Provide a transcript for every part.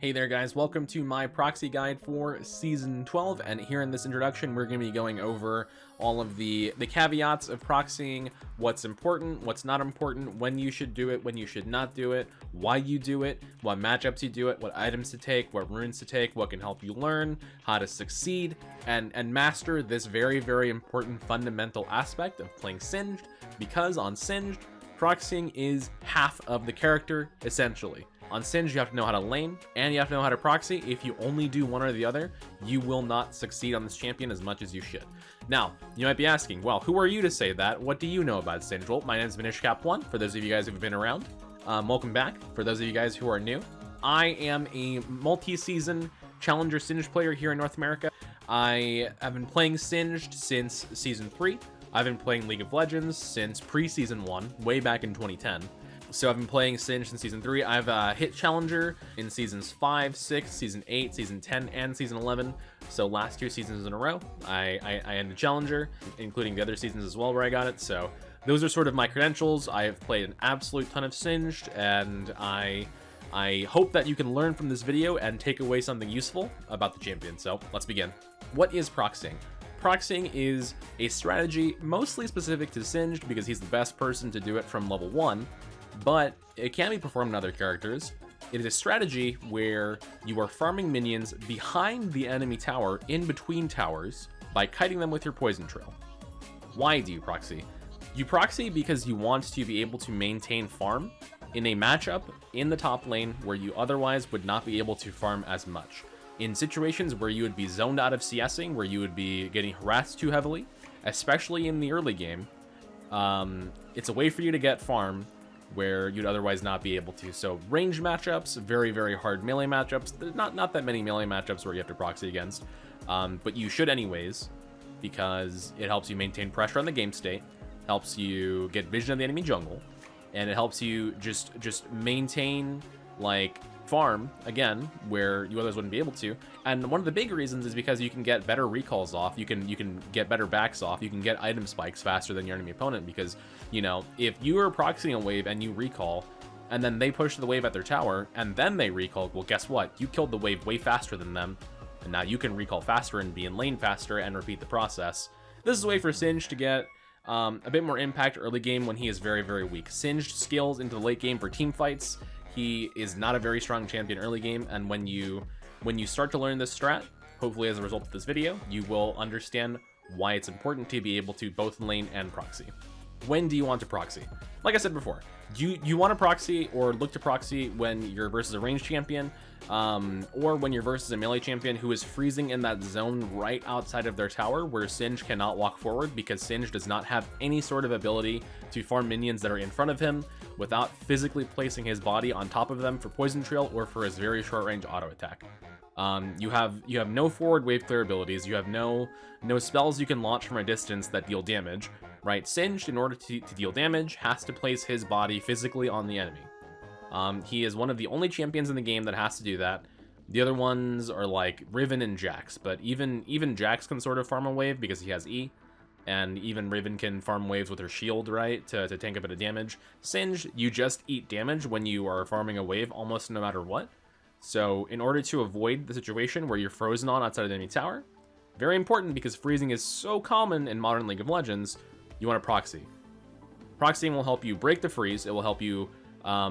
Hey there guys, welcome to my proxy guide for Season 12, and here in this introduction we're going to be going over all of the caveats of proxying, what's important, what's not important, when you should do it, when you should not do it, why you do it, what matchups you do it, what items to take, what runes to take, what can help you learn, how to succeed, and master this very, very important fundamental aspect of playing Singed, because on Singed, proxying is half of the character, essentially. On Singed, you have to know how to lane, and you have to know how to proxy. If you only do one or the other, you will not succeed on this champion as much as you should. Now, you might be asking, well, who are you to say that? What do you know about Singed? Well, my name is MinishCap1, for those of you guys who've been around. Welcome back. For those of you guys who are new, I am a multi-season Challenger Singed player here in North America. I have been playing Singed since Season 3. I've been playing League of Legends since pre-Season 1, way back in 2010. So I've been playing Singed in Season 3. I've hit Challenger in Seasons 5, 6, Season 8, Season 10, and Season 11. So last 2 seasons in a row, I ended Challenger, including the other seasons as well where I got it. So those are sort of my credentials. I have played an absolute ton of Singed, and I hope that you can learn from this video and take away something useful about the champion. So let's begin. What is proxying? Proxying is a strategy mostly specific to Singed because he's the best person to do it from level 1. But it can be performed on other characters. It is a strategy where you are farming minions behind the enemy tower, in between towers, by kiting them with your poison trail. Why do you proxy? You proxy because you want to be able to maintain farm in a matchup in the top lane where you otherwise would not be able to farm as much. In situations where you would be zoned out of CSing, where you would be getting harassed too heavily, especially in the early game, it's a way for you to get farm where you'd otherwise not be able to. So range matchups, very, very hard melee matchups. There's not that many melee matchups where you have to proxy against, but you should anyways, because it helps you maintain pressure on the game state, helps you get vision of the enemy jungle, and it helps you just maintain like farm again where you others wouldn't be able to. And one of the big reasons is because you can get better recalls off, you can get better backs off, you can get item spikes faster than your enemy opponent, because you know, if you are proxying a wave and you recall and then they push the wave at their tower and then they recall, well, guess what, you killed the wave way faster than them, and now you can recall faster and be in lane faster and repeat the process. This is a way for Singed to get a bit more impact early game when he is very, very weak. Singed scales into the late game for team fights. He is not a very strong champion early game, and when you start to learn this strat, hopefully as a result of this video, you will understand why it's important to be able to both lane and proxy. When do you want to proxy? Like I said before, you want to proxy or look to proxy when you're versus a ranged champion, or when you're versus a melee champion who is freezing in that zone right outside of their tower where Singed cannot walk forward, because Singed does not have any sort of ability to farm minions that are in front of him without physically placing his body on top of them for poison trail or for his very short range auto attack. You have no forward wave clear abilities. You have no spells you can launch from a distance that deal damage, right? Singed, in order to deal damage, has to place his body physically on the enemy. He is one of the only champions in the game that has to do that. The other ones are like Riven and Jax, but even Jax can sort of farm a wave because he has E, and even Riven can farm waves with her shield, right, to tank a bit of damage. Singed, you just eat damage when you are farming a wave almost no matter what. So in order to avoid the situation where you're frozen on outside of the enemy tower, very important because freezing is so common in modern League of Legends, you want to proxy. Proxying will help you break the freeze. It will help you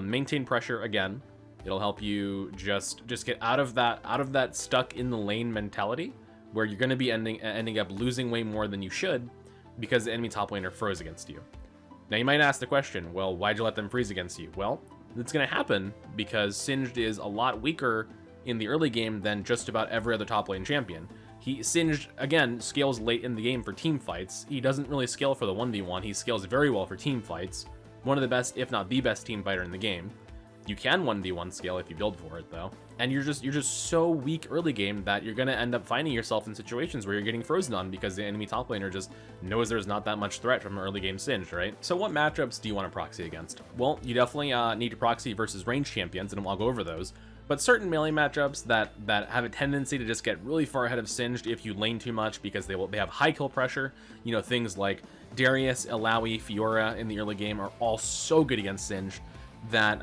maintain pressure again. It'll help you just get out of that stuck in the lane mentality where you're going to be ending up losing way more than you should because the enemy top laner froze against you. Now you might ask the question, well, why'd you let them freeze against you? Well, it's going to happen because Singed is a lot weaker in the early game than just about every other top lane champion. Singed, again, scales late in the game for team fights. He doesn't really scale for the 1v1. He scales very well for team fights. One of the best, if not the best team fighter in the game. You can 1v1 scale if you build for it, though. And you're just so weak early game that you're going to end up finding yourself in situations where you're getting frozen on because the enemy top laner just knows there's not that much threat from early game Singed, right? So what matchups do you want to proxy against? Well, you definitely need to proxy versus ranged champions, and I'll go over those. But certain melee matchups that have a tendency to just get really far ahead of Singed if you lane too much because they have high kill pressure. You know, things like Darius, Illaoi, Fiora in the early game are all so good against Singed. that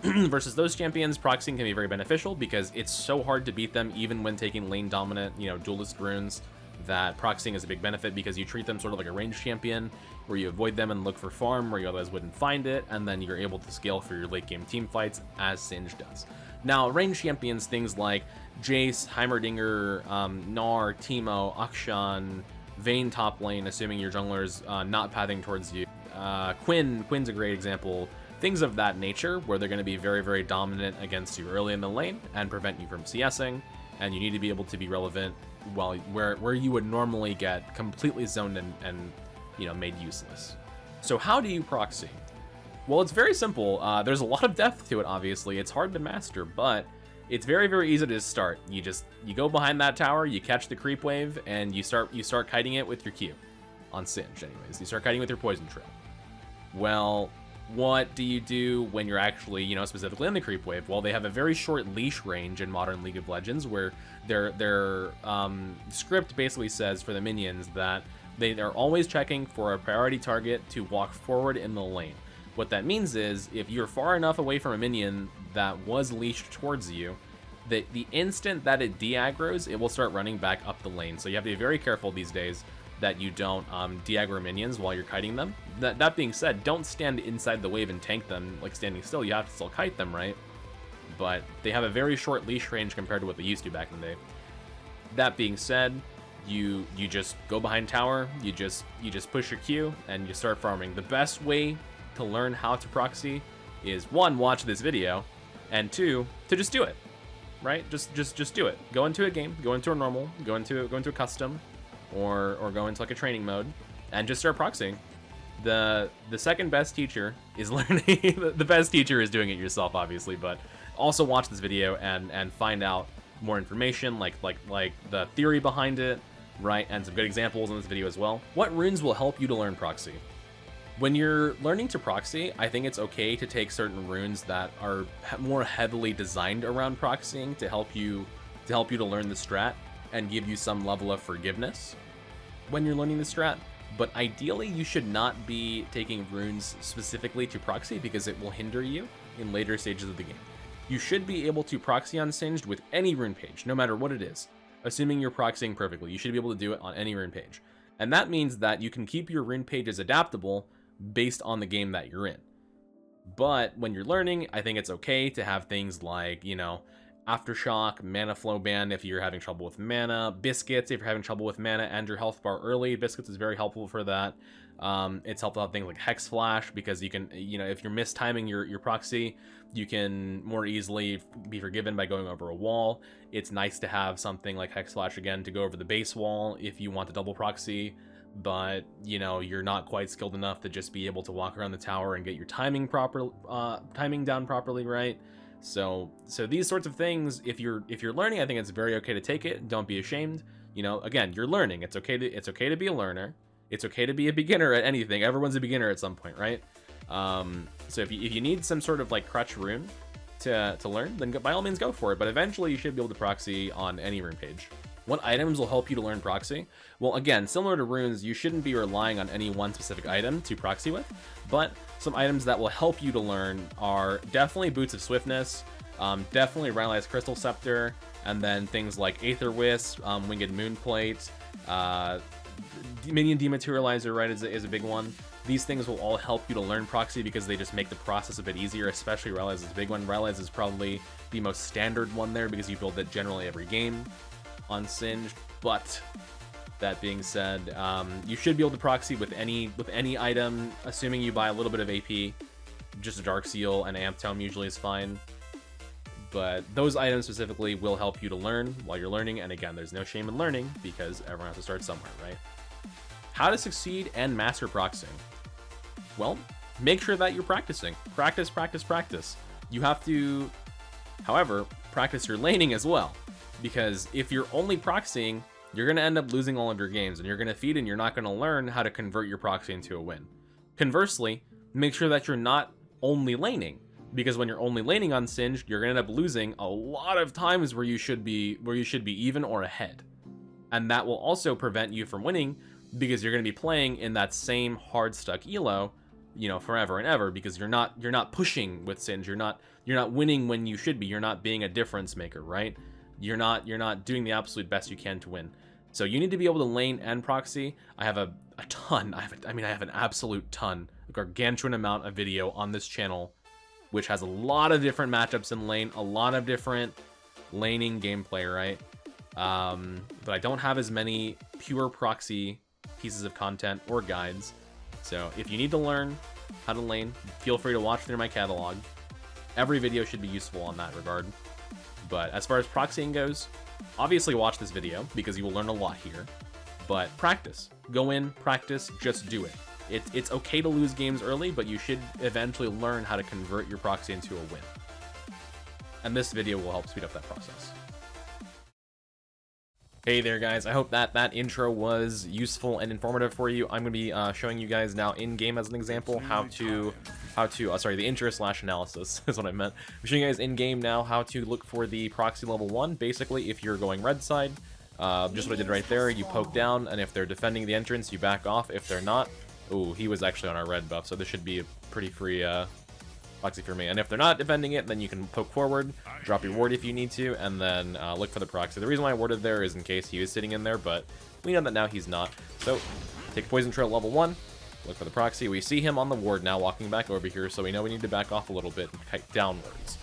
versus those champions, proxying can be very beneficial because it's so hard to beat them even when taking lane dominant, duelist runes, that proxying is a big benefit because you treat them sort of like a ranged champion where you avoid them and look for farm where you otherwise wouldn't find it, and then you're able to scale for your late game team fights as Singed does. Now, ranged champions, things like Jace, Heimerdinger, Gnar, Teemo, Akshan, Vayne top lane, assuming your jungler's not pathing towards you. Quinn's a great example. Things of that nature where they're going to be very, very dominant against you early in the lane and prevent you from CSing, and you need to be able to be relevant while where you would normally get completely zoned and made useless. So how do you proxy? Well, it's very simple. There's a lot of depth to it, obviously. It's hard to master, but it's very, very easy to start. You go behind that tower, you catch the creep wave, and you start kiting it with your Q. On Singed, anyways. You start kiting with your poison trail. Well, what do you do when you're actually, specifically in the creep wave? Well, they have a very short leash range in modern League of Legends where their script basically says for the minions that they're always checking for a priority target to walk forward in the lane. What that means is if you're far enough away from a minion that was leashed towards you, the instant that it de-aggros, it will start running back up the lane. So you have to be very careful these days that you don't de-aggro minions while you're kiting them. That being said, don't stand inside the wave and tank them like standing still. You have to still kite them, right? But they have a very short leash range compared to what they used to back in the day. That being said, you just go behind tower, you just push your Q, and you start farming. The best way to learn how to proxy is 1, watch this video, and 2, to just do it, right? Just do it. Go into a game, go into a normal, go into a custom, or go into like a training mode, and just start proxying. The second best teacher is learning. The best teacher is doing it yourself, obviously, but also watch this video and find out more information, like the theory behind it, right? And some good examples in this video as well. What runes will help you to learn proxy? When you're learning to proxy, I think it's okay to take certain runes that are more heavily designed around proxying to help you to learn the strat and give you some level of forgiveness when you're learning the strat. But ideally, you should not be taking runes specifically to proxy because it will hinder you in later stages of the game. You should be able to proxy on Singed with any rune page, no matter what it is. Assuming you're proxying perfectly, you should be able to do it on any rune page. And that means that you can keep your rune pages adaptable based on the game that you're in. But when you're learning, I think it's okay to have things like, Aftershock, Mana Flow Ban if you're having trouble with mana, Biscuits if you're having trouble with mana and your health bar early. Biscuits is very helpful for that. It's helpful to have things like Hex Flash because you can, if you're mistiming your proxy, you can more easily be forgiven by going over a wall. It's nice to have something like Hex Flash again to go over the base wall if you want to double proxy, but you're not quite skilled enough to just be able to walk around the tower and get your timing down properly, right? So these sorts of things, if you're learning, I think it's very okay to take it. Don't be ashamed. Again, you're learning. It's okay to be a learner. It's okay to be a beginner at anything. Everyone's a beginner at some point, right? So if you need some sort of like crutch rune to learn, then by all means go for it. But eventually you should be able to proxy on any rune page. What items will help you to learn proxy? Well, again, similar to runes, you shouldn't be relying on any one specific item to proxy with, but some items that will help you to learn are definitely Boots of Swiftness, definitely Rylai's Crystal Scepter, and then things like Aether Wisp, Winged Moonplate, Minion Dematerializer, right, is a big one. These things will all help you to learn proxy because they just make the process a bit easier, especially Rylai's is a big one. Rylai's is probably the most standard one there because you build it generally every game on Singed. But that being said, you should be able to proxy with any item, assuming you buy a little bit of AP. Just a Dark Seal and Amp Tome usually is fine. But those items specifically will help you to learn while you're learning, and again, there's no shame in learning because everyone has to start somewhere, right? How to succeed and master proxying? Well, make sure that you're practicing. Practice, practice, practice. You have to, however, practice your laning as well. Because if you're only proxying, you're going to end up losing all of your games, and you're going to feed and you're not going to learn how to convert your proxy into a win. Conversely, make sure that you're not only laning, because when you're only laning on Singed, you're going to end up losing a lot of times where you should be even or ahead. And that will also prevent you from winning because you're going to be playing in that same hard stuck elo you know, forever and ever, because you're not pushing with Singed. You're not winning when you should be. You're not being a difference maker, right? You're not doing the absolute best you can to win. So you need to be able to lane and proxy. I have a ton. I have an absolute ton, a gargantuan amount of video on this channel, which has a lot of different matchups in lane, a lot of different laning gameplay, right? But I don't have as many pure proxy pieces of content or guides. So if you need to learn how to lane, feel free to watch through my catalog. Every video should be useful on that regard. But as far as proxying goes, obviously watch this video because you will learn a lot here. But practice. Go in, practice, just do it. It's okay to lose games early, but you should eventually learn how to convert your proxy into a win. And this video will help speed up that process. Hey there guys, I hope that intro was useful and informative for you. I'm going to be showing you guys now in-game as an example the intro/analysis is what I meant. I'm showing you guys in-game now how to look for the proxy level 1. Basically, if you're going red side, just what I did right there, you poke down, and if they're defending the entrance, you back off. If they're not, ooh, he was actually on our red buff, so this should be a pretty free proxy for me. And if they're not defending it, then you can poke forward, drop your ward if you need to, and then look for the proxy. The reason why I warded there is in case he was sitting in there, but we know that now he's not. So take poison trail level 1, look for the proxy. We see him on the ward now walking back over here, so we know we need to back off a little bit and kite downwards.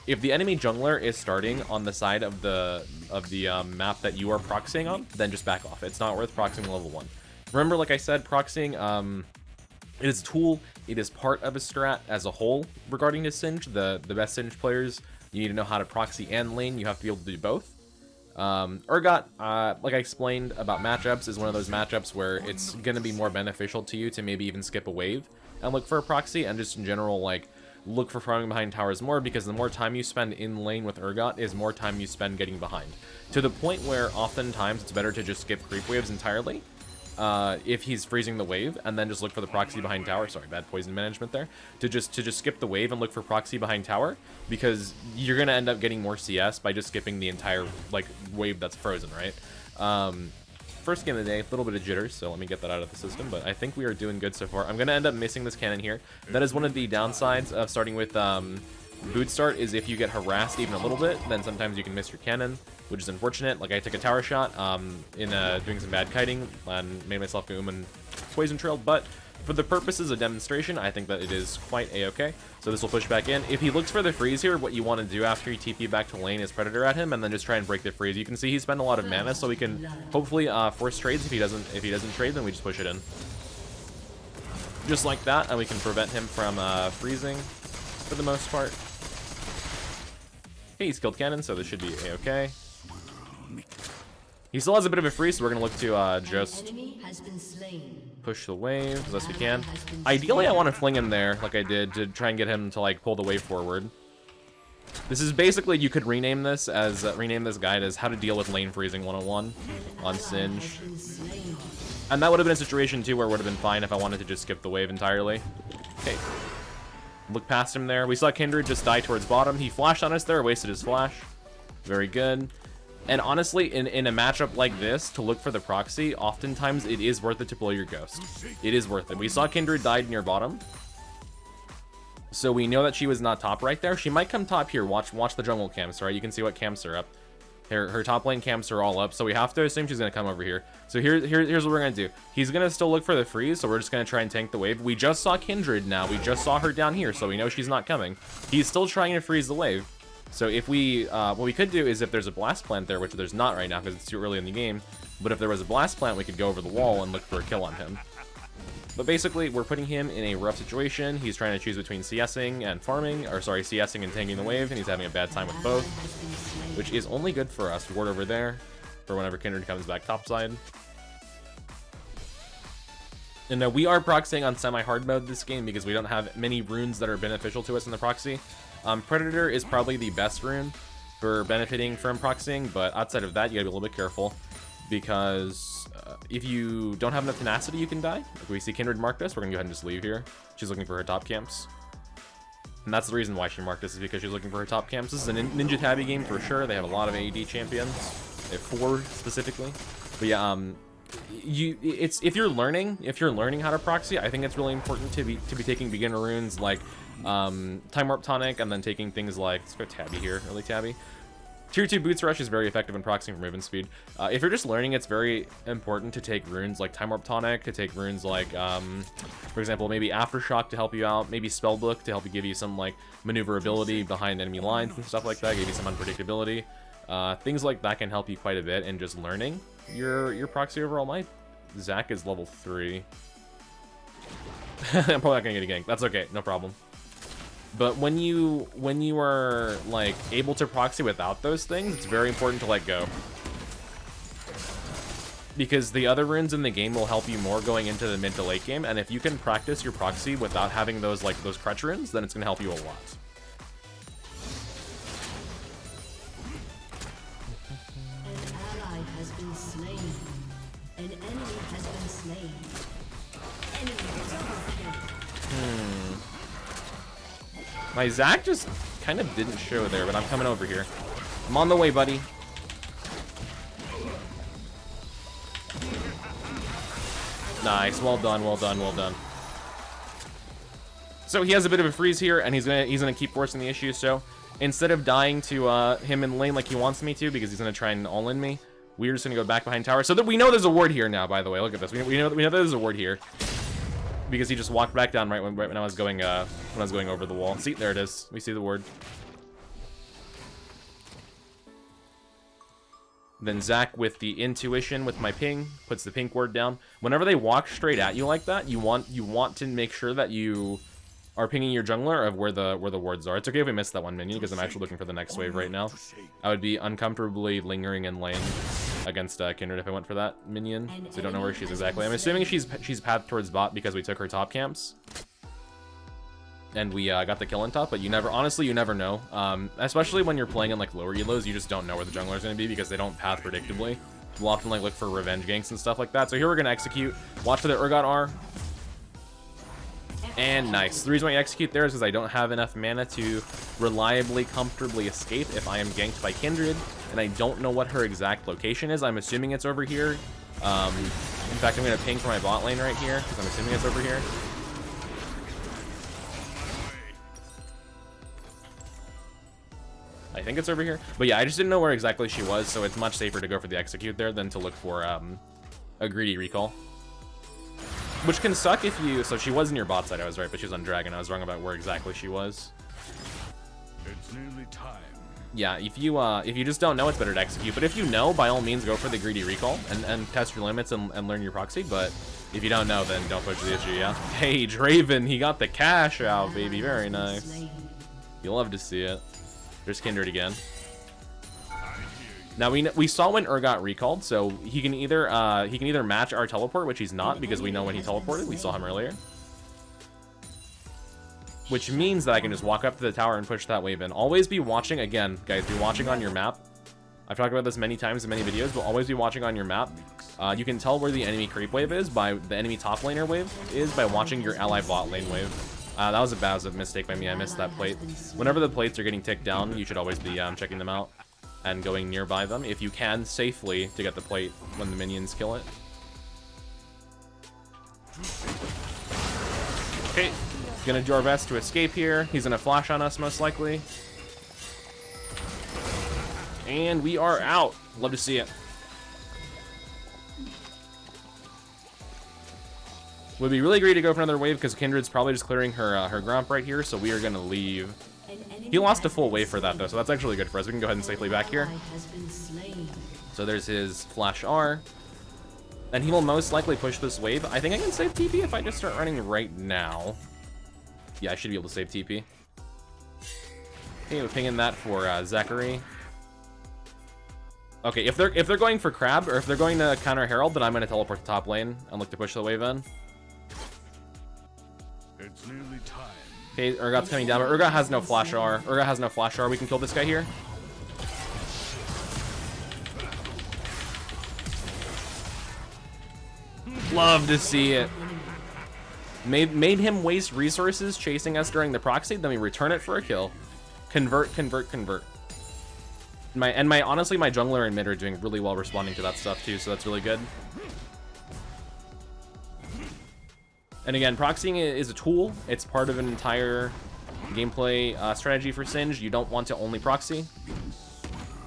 If the enemy jungler is starting on the side of the map that you are proxying on, then just back off. It's not worth proxying level 1. Remember, like I said, proxying, it is a tool. It is part of a strat as a whole regarding to Singed. The best Singed players, you need to know how to proxy and lane. You have to be able to do both. Urgot, like I explained about matchups, is one of those matchups where it's going to be more beneficial to you to maybe even skip a wave and look for a proxy, and just in general, like, look for farming behind towers more, because the more time you spend in lane with Urgot is more time you spend getting behind. To the point where oftentimes it's better to just skip creep waves entirely. If he's freezing the wave, and then just look for the proxy behind tower. Sorry, bad poison management there. To just skip the wave and look for proxy behind tower, because you're gonna end up getting more CS by just skipping the entire like wave that's frozen, right? First game of the day, a little bit of jitters, so let me get that out of the system, but I think we are doing good so far. I'm gonna end up missing this cannon here. That is one of the downsides of starting with boot start, is if you get harassed even a little bit, then sometimes you can miss your cannon, which is unfortunate. Like, I took a tower shot in doing some bad kiting and made myself go and poison trailed, but for the purposes of demonstration, I think that it is quite a-okay. So this will push back in. If he looks for the freeze here, what you want to do after you TP back to lane is Predator at him, and then just try and break the freeze. You can see he spent a lot of mana, so we can hopefully force trades. If he doesn't trade, then we just push it in. Just like that, and we can prevent him from freezing for the most part. Okay, he's killed cannon, so this should be a-okay. He still has a bit of a freeze, so we're going to look to just push the wave as best we can. Ideally, I want to fling him there, like I did, to try and get him to, like, pull the wave forward. This is basically, you could rename this as, rename this guide as How to Deal with Lane Freezing 101 on Singed. And that would have been a situation, too, where it would have been fine if I wanted to just skip the wave entirely. Okay. Look past him there. We saw Kindred just die towards bottom. He flashed on us there, wasted his flash. Very good. And honestly, in a matchup like this, to look for the proxy, oftentimes it is worth it to blow your ghost. It is worth it. We saw Kindred died near bottom, so we know that she was not top right there. She might come top here. Watch the jungle camps, right? You can see what camps are up. Her top lane camps are all up, so we have to assume she's going to come over here. So here's what we're going to do. He's going to still look for the freeze, so we're just going to try and tank the wave. We just saw Kindred now. We just saw her down here, so we know she's not coming. He's still trying to freeze the wave. So if we, what we could do is, if there's a blast plant there, which there's not right now because it's too early in the game, but if there was a blast plant, we could go over the wall and look for a kill on him. But basically, we're putting him in a rough situation. He's trying to choose between CSing and farming, or sorry, CSing and tanking the wave, and he's having a bad time with both, which is only good for us. Ward over there for whenever Kindred comes back topside. And we are proxying on semi-hard mode this game because we don't have many runes that are beneficial to us in the proxy. Predator is probably the best rune for benefiting from proxying, but outside of that, you gotta be a little bit careful, because if you don't have enough tenacity, you can die. Like we see Kindred mark this, we're gonna go ahead and just leave here. She's looking for her top camps. And that's the reason why she marked this, is because she's looking for her top camps. This is a Ninja Tabby game for sure. They have a lot of AD champions. They have 4 specifically. But yeah, if you're learning how to proxy, I think it's really important to be taking beginner runes like Time Warp Tonic, and then taking things like, let's go Tabby here, early Tabby. Tier 2 Boots Rush is very effective in proxying for movement speed. If you're just learning, it's very important to take runes like Time Warp Tonic, to take runes like, for example, maybe Aftershock to help you out, maybe Spellbook to help you give you some like maneuverability behind enemy lines and stuff like that, give you some unpredictability. Things like that can help you quite a bit in just learning your proxy overall. My Zac is level 3. I'm probably not gonna get a gank. That's okay, no problem. But when you are like able to proxy without those things, it's very important to let go, because the other runes in the game will help you more going into the mid to late game. And if you can practice your proxy without having those crutch runes, then it's gonna help you a lot. An ally has been slain. An enemy has been slain. Enemy double kill. My Zac just kind of didn't show there, but I'm coming over here. I'm on the way, buddy. Nice, well done, well done, well done. So he has a bit of a freeze here, and he's gonna keep forcing the issue. So instead of dying to him in lane like he wants me to, because he's gonna try and all-in me, we're just gonna go back behind tower. So that we know there's a ward here now. By the way, look at this. We know there's a ward here, because he just walked back down right when I was going over the wall. See, there it is. We see the ward. Then Zac with the intuition with my ping puts the pink ward down. Whenever they walk straight at you like that, you want to make sure that you are pinging your jungler of where the wards are. It's okay if we miss that one minion, because I'm actually looking for the next wave right now. I would be uncomfortably lingering in lane against Kindred if I went for that minion. So I don't know where she's exactly. I'm assuming she's pathed towards bot because we took her top camps. And we got the kill on top, but honestly, you never know. Especially when you're playing in like lower elos, you just don't know where the jungler is going to be because they don't path predictably. We'll often like look for revenge ganks and stuff like that. So here we're going to execute. Watch for the Urgot R. And nice. The reason why you execute there is because I don't have enough mana to reliably, comfortably escape if I am ganked by Kindred, and I don't know what her exact location is. I'm assuming it's over here. In fact, I'm going to ping for my bot lane right here, because I'm assuming it's over here. I think it's over here. But yeah, I just didn't know where exactly she was, so it's much safer to go for the execute there than to look for a greedy recall. Which can suck if you... So she was in your bot side, I was right, but she was on Dragon. I was wrong about where exactly she was. It's nearly time. Yeah, if you just don't know, it's better to execute. But if you know, by all means, go for the greedy recall and test your limits and learn your proxy. But if you don't know, then don't push the issue, yeah? Hey, Draven, he got the cash out, baby. Very nice. You'll love to see it. There's Kindred again. Now we saw when Urgot recalled, so he can either match our teleport, which he's not because we know when he teleported. We saw him earlier. Which means that I can just walk up to the tower and push that wave in. Always be watching, again, guys, be watching on your map. I've talked about this many times in many videos, but always be watching on your map. You can tell where the enemy creep wave is by the enemy top laner wave is by watching your ally bot lane wave. That was a mistake by me. I missed that plate. Whenever the plates are getting ticked down, you should always be checking them out and going nearby them if you can safely to get the plate when the minions kill it. Okay, gonna do our best to escape here. He's gonna flash on us most likely. And we are out. Love to see it. Would be really great to go for another wave because Kindred's probably just clearing her her Gromp right here, so we are gonna leave. He lost a full wave for that though, so that's actually good for us. We can go ahead and safely back here. So there's his flash R. And he will most likely push this wave. I think I can save TP if I just start running right now. Yeah, I should be able to save TP. Okay, we're pinging that for Zachary. Okay, if they're going for Crab or if they're going to counter Herald, then I'm gonna teleport to top lane and look to push the wave in. It's nearly time. Okay, Urgot's coming down, but Urgot has no flash R. Urgot has no flash R. We can kill this guy here. Love to see it. Made him waste resources chasing us during the proxy, then we return it for a kill. Convert, convert, convert. Honestly, my jungler and mid are doing really well responding to that stuff too, so that's really good. And again, proxying is a tool. It's part of an entire gameplay strategy for Singed. You don't want to only proxy.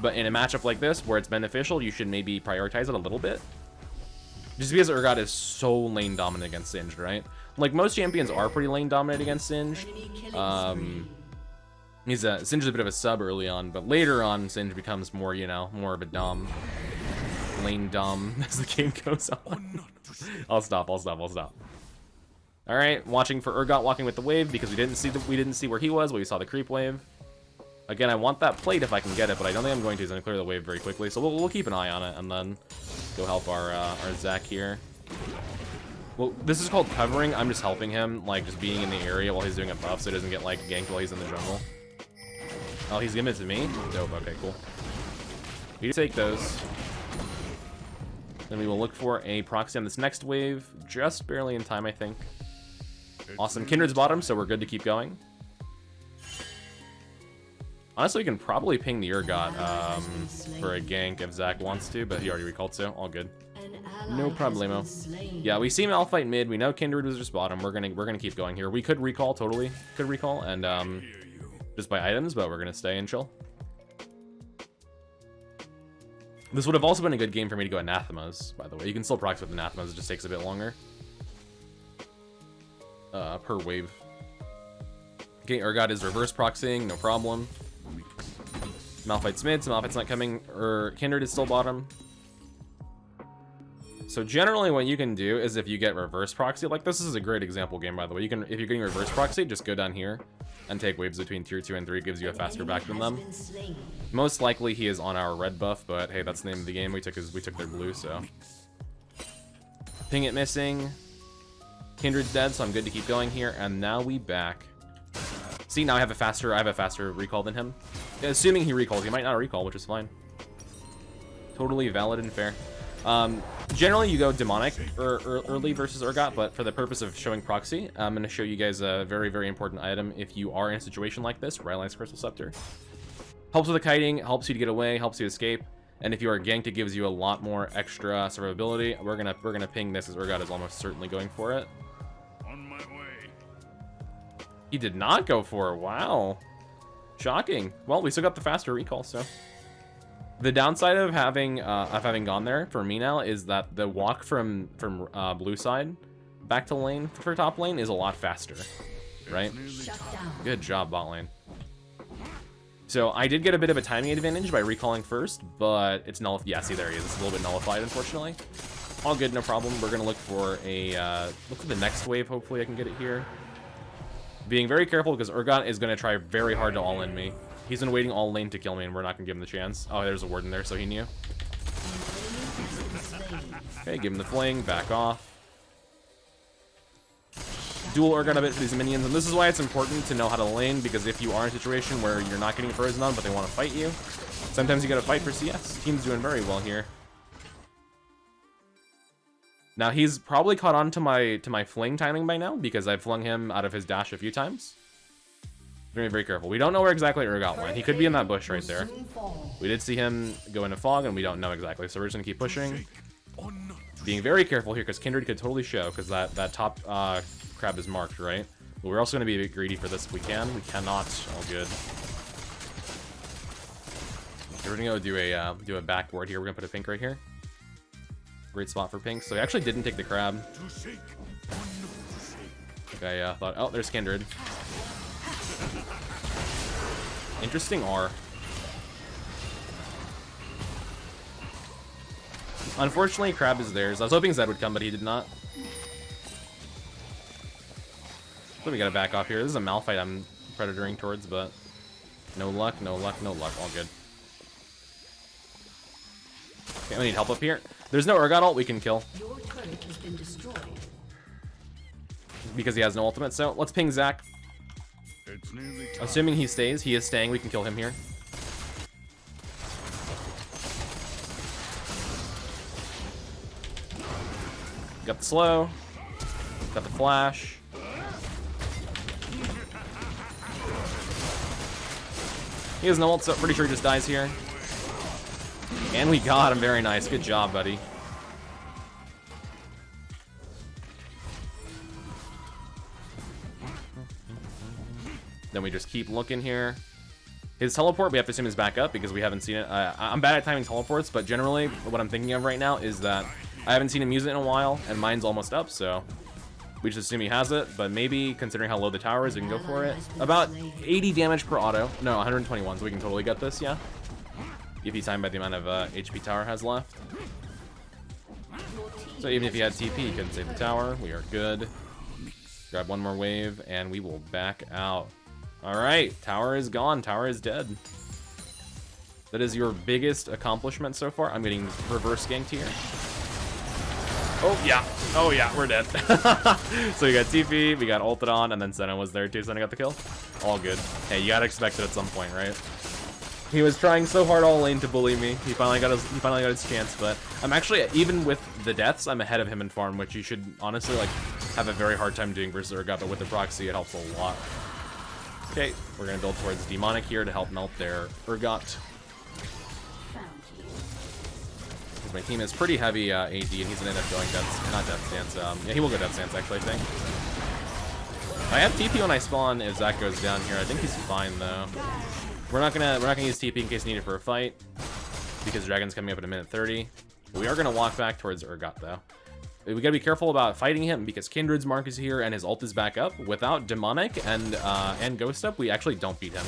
But in a matchup like this, where it's beneficial, you should maybe prioritize it a little bit. Just because Urgot is so lane dominant against Singed, right? Like, most champions are pretty lane dominant against Singed. Singed is a bit of a sub early on, but later on, Singed becomes more, you know, more of a dom. Lane dom as the game goes on. I'll stop. All right, watching for Urgot walking with the wave because we didn't see where he was, but we saw the creep wave. Again, I want that plate if I can get it, but I don't think I'm going to. He's going to clear the wave very quickly, so we'll keep an eye on it and then go help our Zac here. Well, this is called covering. I'm just helping him, like just being in the area while he's doing a buff, so he doesn't get like ganked while he's in the jungle. Oh, he's giving it to me? Dope. Okay, cool. You take those. Then we will look for a proxy on this next wave, just barely in time, I think. Awesome. Kindred's bottom, so we're good to keep going. Honestly, we can probably ping the Urgot for a gank if Zac wants to, but he already recalled, so all good. No problemo. Yeah, we see Malphite mid. We know Kindred was just bottom. We're gonna keep going here. We could recall, totally could recall, and just by items, but we're gonna stay and chill. This would have also been a good game for me to go Anathemas, by the way. You can still proxy with Anathemas, it just takes a bit longer. Per wave. Okay, Urgot is reverse proxying, no problem. Malphite's mid, so Malphite's not coming, or Kindred is still bottom. So generally what you can do is if you get reverse proxy, like this is a great example game, by the way. If you're getting reverse proxy, just go down here and take waves between tier 2 and 3. It gives you a faster back than them. Most likely he is on our red buff, but hey, that's the name of the game. We took their blue, so. Ping it missing. Kindred's dead, so I'm good to keep going here. And now we back. See, now I have a faster recall than him. Assuming he recalls, he might not recall, which is fine. Totally valid and fair. Generally you go demonic early versus Urgot, but for the purpose of showing proxy, I'm going to show you guys a very, very important item if you are in a situation like this. Rylai's Crystal Scepter. Helps with the kiting, helps you to get away, helps you escape, and if you are ganked, it gives you a lot more extra survivability. We're gonna ping this as Urgot is almost certainly going for it. On my way. He did not go for it. Wow. Shocking. Well, we still got the faster recall, so. The downside of having gone there for me now is that the walk from blue side back to lane for top lane is a lot faster, right? Good job, bot lane. So I did get a bit of a timing advantage by recalling first, but it's nullified. Yeah, see, there he is. It's a little bit nullified, unfortunately. All good, no problem. We're gonna look for the next wave. Hopefully, I can get it here. Being very careful because Urgot is gonna try very hard to all-in me. He's been waiting all lane to kill me, and we're not gonna give him the chance. Oh, there's a ward in there, so he knew. Okay, give him the fling. Back off. Dual Urgot a bit for these minions, and this is why it's important to know how to lane, because if you are in a situation where you're not getting frozen on, but they want to fight you, sometimes you gotta fight for CS. Team's doing very well here. Now he's probably caught on to my fling timing by now, because I've flung him out of his dash a few times. Very, very careful. We don't know where exactly Urgot went. He could be in that bush right there. We did see him go into fog, and we don't know exactly, so we're just gonna keep pushing. Being very careful here, because Kindred could totally show, because that top crab is marked, right? But we're also going to be a bit greedy for this if we can. We cannot. All good. We're going to do a backboard here. We're going to put a pink right here. Great spot for pink. So he actually didn't take the crab. Okay, I thought, oh, there's Kindred. Interesting R. Unfortunately, crab is theirs. I was hoping Zed would come, but he did not. So we gotta back off here. This is a Malphite I'm predatoring towards, but no luck, no luck, no luck. All good. Okay, we need help up here. There's no Urgot ult we can kill. Your turret has been destroyed. Because he has no ultimate, so let's ping Zac. It's nearly time. Assuming he stays, he is staying, we can kill him here. Got the slow. Got the flash. He has no ult, so pretty sure he just dies here. And we got him. Very nice. Good job, buddy. Then we just keep looking here. His teleport, we have to assume is back up because we haven't seen it. I'm bad at timing teleports, but generally what I'm thinking of right now is that I haven't seen him use it in a while, and mine's almost up, so we just assume he has it. But maybe, considering how low the tower is, we can go for it. About 80 damage per auto. No, 121, so we can totally get this, yeah. If he's timed by the amount of HP tower has left. So even if he had TP, he couldn't save the tower. We are good. Grab one more wave, and we will back out. Alright, tower is gone. Tower is dead. That is your biggest accomplishment so far. I'm getting reverse ganked here. Oh yeah, we're dead. So we got TP, we got ulted on, and then Senna was there too. Senna got the kill. All good. Hey, you gotta expect it at some point, right? He was trying so hard all lane to bully me. He finally got his chance, but I'm actually, even with the deaths, I'm ahead of him in farm, which you should honestly like have a very hard time doing versus Urgot, but with the proxy it helps a lot. Okay, we're gonna build towards Demonic here to help melt their Urgot. My team is pretty heavy AD, and he's gonna end up going not Death Stance. Yeah, he will go Death Stance actually, I think. I have TP when I spawn if Zach goes down here. I think he's fine though. We're not gonna use TP in case needed for a fight because Dragon's coming up in a minute 30. But we are gonna walk back towards Urgot though. We gotta be careful about fighting him because Kindred's Mark is here and his ult is back up. Without Demonic and Ghost up, we actually don't beat him.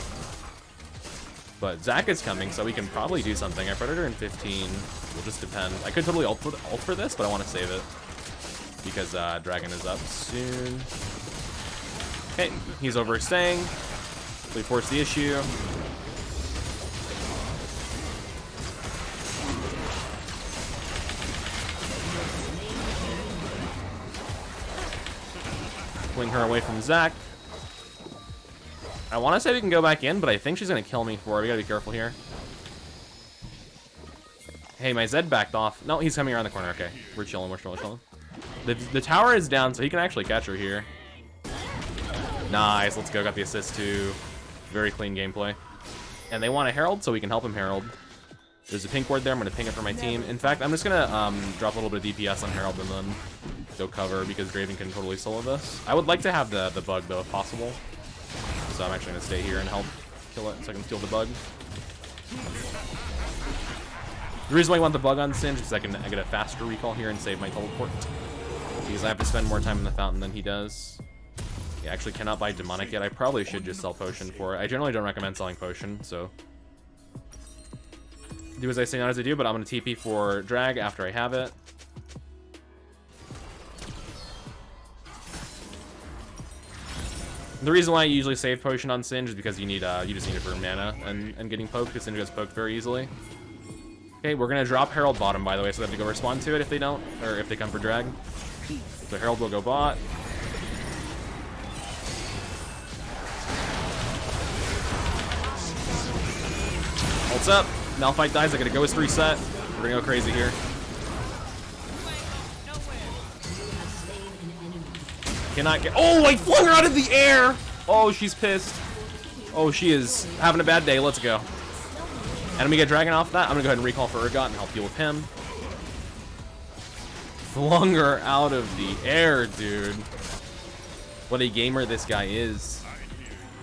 But Zach is coming, so we can probably do something. Our Predator in 15 will just depend. I could totally ult for this, but I want to save it because Dragon is up soon. Okay, he's overstaying. We force the issue. Pulling her away from Zach. I want to say we can go back in, but I think she's going to kill me for it. We got to be careful here. Hey, my Zed backed off. No, he's coming around the corner. Okay, we're chilling. We're chilling. The tower is down, so he can actually catch her here. Nice. Let's go. Got the assist too. Very clean gameplay. And they want a Herald, so we can help him Herald. There's a pink ward there. I'm going to ping it for my team. In fact, I'm just going to drop a little bit of DPS on Herald and then go cover because Draven can totally solo this. I would like to have the bug, though, if possible. So I'm actually going to stay here and help kill it so I can steal the bug. The reason why I want the bug on Singed is I get a faster recall here and save my teleport. Because I have to spend more time in the fountain than he does. I actually cannot buy Demonic yet. I probably should just sell Potion for it. I generally don't recommend selling Potion, so do as I say, not as I do, but I'm going to TP for Drag after I have it. The reason why I usually save Potion on Singed is because you just need it for mana and getting poked, because Singed gets poked very easily. Okay, we're gonna drop Herald bottom, by the way, so they have to go respond to it if they don't, or if they come for Drag. So Herald will go bot. Ult's up. Malphite dies. I get a Ghost reset. We're gonna go crazy here. Cannot get. Oh, I flung her out of the air. Oh, she's pissed. Oh, she is having a bad day. Let's go. Enemy get Dragon off that. I'm gonna go ahead and recall for Urgot and help deal with him. Flung her out of the air, dude. What a gamer this guy is.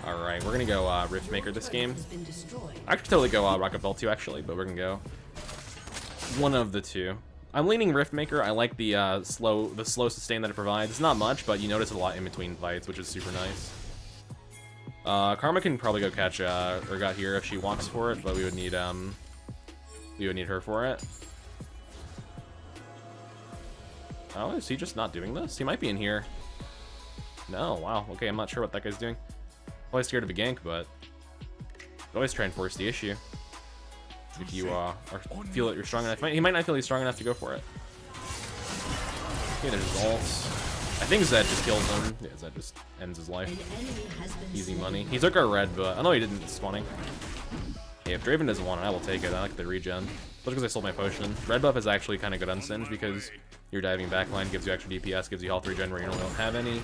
All right, we're gonna go Riftmaker this game. I could totally go Rocket Belt too, actually, but we're gonna go one of the two. I'm leaning Riftmaker. I like the slow sustain that it provides. It's not much, but you notice a lot in between fights, which is super nice. Karma can probably go catch Urgot here if she walks for it, but we would need her for it. Oh, is he just not doing this? He might be in here. No, wow. Okay, I'm not sure what that guy's doing. Always scared of a gank, but always try and force the issue. If you feel that you're strong enough, he might not feel he's strong enough to go for it. Okay, there's his ult. I think Zed just kills him. Yeah, Zed just ends his life. Easy money. He took our red, but I know he didn't spawning. Yeah, if Draven doesn't want it, I will take it. I like the regen. Just because I sold my potion. Red buff is actually kind of good on Singed because your diving backline gives you extra DPS, gives you health regen where you don't have any.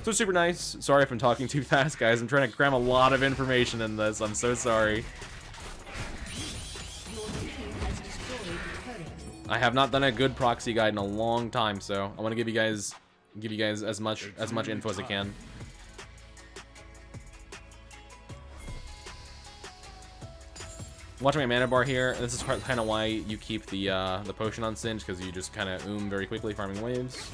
So super nice. Sorry if I'm talking too fast, guys. I'm trying to cram a lot of information in this. I'm so sorry. I have not done a good proxy guide in a long time, so I want to give you guys as much info as I can. Watching my mana bar here, and this is kind of why you keep the potion on Singed, because you just kind of very quickly farming waves.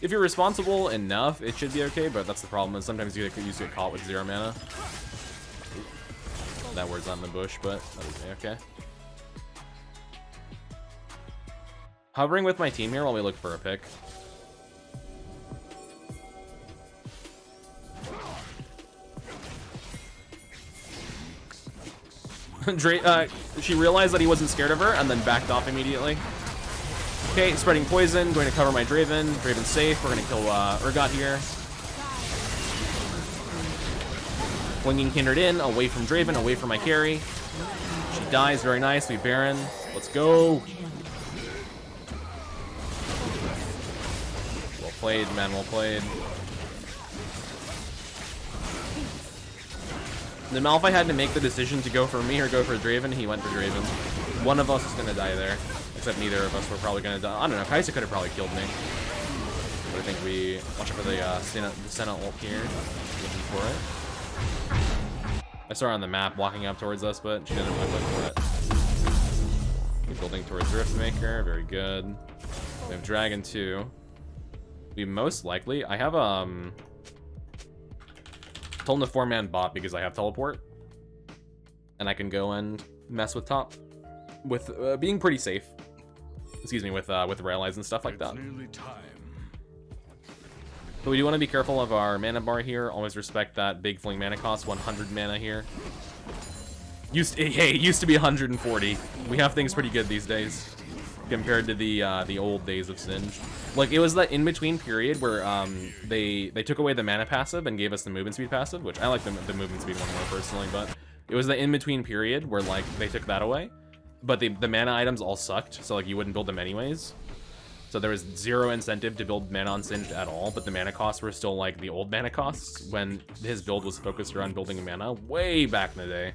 If you're responsible enough, it should be okay, but that's the problem, is sometimes you get caught with 0 mana. That word's on the bush, but that is okay. Hovering with my team here while we look for a pick. She realized that he wasn't scared of her and then backed off immediately. Okay, spreading poison, going to cover my Draven. Draven's safe, we're gonna kill Urgot here. Flinging Kindred in, away from Draven, away from my carry. She dies, very nice, we Baron. Let's go! Well played, man, well played. The Malphite had to make the decision to go for me or go for Draven. He went for Draven. One of us is gonna die there. Except neither of us were probably gonna die. I don't know, Kai'Sa could have probably killed me. But I think we watch out for the Senna ult here. Looking for it. I saw her on the map walking up towards us, but she didn't really look for it. Keep building towards Riftmaker, very good. We have Dragon 2. We most likely, I have told him to 4-man bot because I have teleport, and I can go and mess with top with being pretty safe. Excuse me, with rail eyes and stuff like that. But we do want to be careful of our mana bar here. Always respect that big fling mana cost. 100 mana here. It used to be 140. We have things pretty good these days compared to the old days of Singed. Like, it was that in-between period where they took away the mana passive and gave us the movement speed passive, which I like the movement speed one more personally, but it was the in-between period where, like, they took that away, but the mana items all sucked, so, like, you wouldn't build them anyways. So there was 0 incentive to build mana on Singed at all, but the mana costs were still, like, the old mana costs when his build was focused around building mana way back in the day.